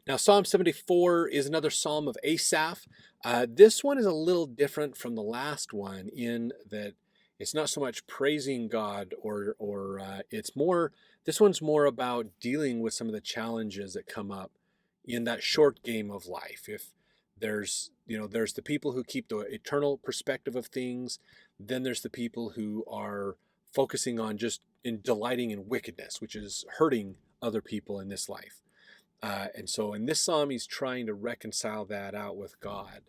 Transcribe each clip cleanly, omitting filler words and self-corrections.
Now, Psalm 74 is another psalm of Asaph. This one is a little different from the last one in that it's not so much praising God or it's more, this one's more about dealing with some of the challenges that come up in that short game of life. If there's the people who keep the eternal perspective of things, then there's the people who are focusing on just in delighting in wickedness, which is hurting other people in this life. And so in this psalm, he's trying to reconcile that out with God,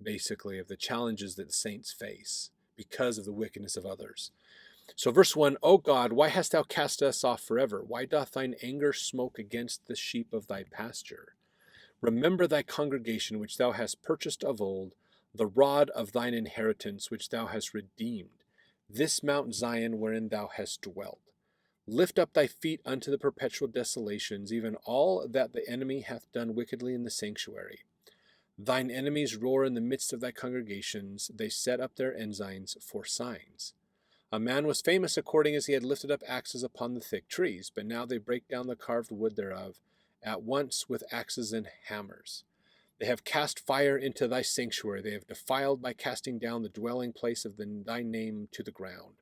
basically, of the challenges that the saints face because of the wickedness of others. So, verse 1, O God, why hast thou cast us off forever? Why doth thine anger smoke against the sheep of thy pasture? Remember thy congregation which thou hast purchased of old, the rod of thine inheritance which thou hast redeemed, this Mount Zion wherein thou hast dwelt. Lift up thy feet unto the perpetual desolations, even all that the enemy hath done wickedly in the sanctuary. Thine enemies roar in the midst of thy congregations, they set up their ensigns for signs. A man was famous according as he had lifted up axes upon the thick trees, but now they break down the carved wood thereof, at once with axes and hammers. They have cast fire into thy sanctuary, they have defiled by casting down the dwelling place of thy name to the ground.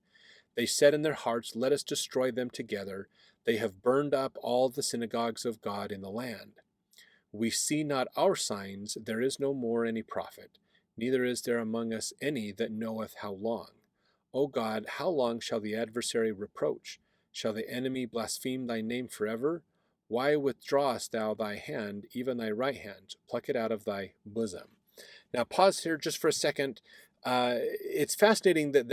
They said in their hearts, let us destroy them together. They have burned up all the synagogues of God in the land. We see not our signs, there is no more any prophet, neither is there among us any that knoweth how long. O God, how long shall the adversary reproach? Shall the enemy blaspheme thy name forever? Why withdrawest thou thy hand, even thy right hand? Pluck it out of thy bosom. Now pause here just for a second. It's fascinating that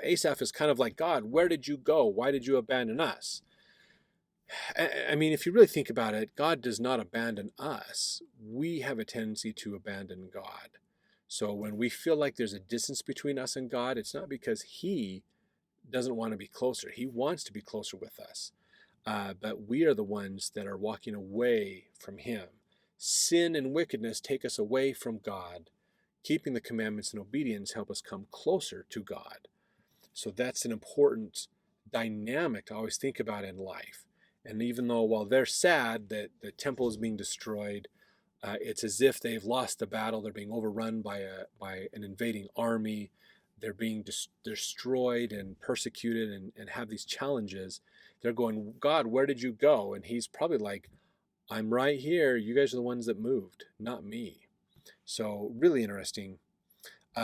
Asaph is kind of like, God, where did you go? Why did you abandon us? I mean, if you really think about it, God does not abandon us. We have a tendency to abandon God. So when we feel like there's a distance between us and God, it's not because He doesn't want to be closer. He wants to be closer with us. But we are the ones that are walking away from Him. Sin and wickedness take us away from God. Keeping the commandments and obedience help us come closer to God. So that's an important dynamic to always think about in life. And even though while they're sad that the temple is being destroyed, it's as if they've lost the battle. They're being overrun by an invading army. They're being destroyed and persecuted and have these challenges. They're going, God, where did you go? And he's probably like, I'm right here. You guys are the ones that moved, not me. So really interesting.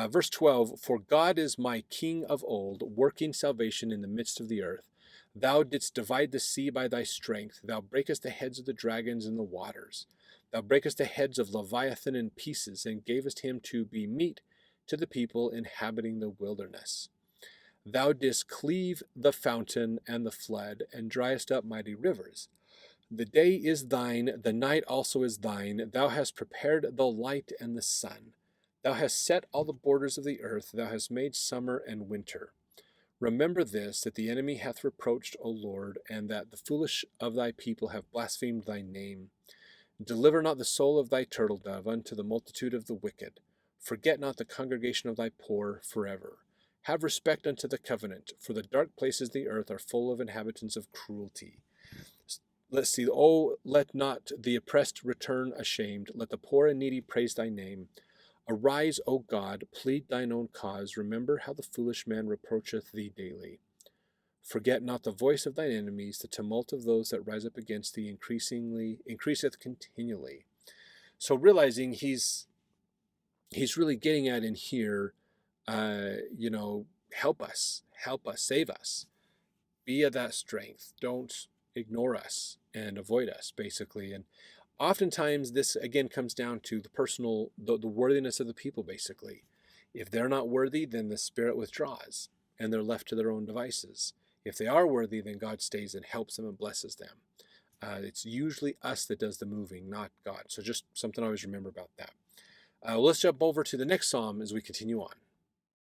Verse 12, for God is my king of old, working salvation in the midst of the earth. Thou didst divide the sea by thy strength. Thou breakest the heads of the dragons in the waters. Thou breakest the heads of Leviathan in pieces, and gavest him to be meat to the people inhabiting the wilderness. Thou didst cleave the fountain and the flood, and driest up mighty rivers. The day is thine, the night also is thine. Thou hast prepared the light and the sun. Thou hast set all the borders of the earth. Thou hast made summer and winter. Remember this, that the enemy hath reproached, O Lord, and that the foolish of thy people have blasphemed thy name. Deliver not the soul of thy turtle dove unto the multitude of the wicked. Forget not the congregation of thy poor forever. Have respect unto the covenant, for the dark places of the earth are full of inhabitants of cruelty. Let's see. Oh, let not the oppressed return ashamed. Let the poor and needy praise thy name. Arise, O God, plead thine own cause. Remember how the foolish man reproacheth thee daily. Forget not the voice of thine enemies. The tumult of those that rise up against thee increaseth continually. So realizing he's really getting at in here, help us, save us, be of that strength. Don't ignore us and avoid us, basically. And oftentimes this again comes down to the worthiness of the people, basically. If they're not worthy, then the Spirit withdraws and they're left to their own devices. If they are worthy, then God stays and helps them and blesses them. It's usually us that does the moving, not God. So just something I always remember about that. Let's jump over to the next psalm as we continue on.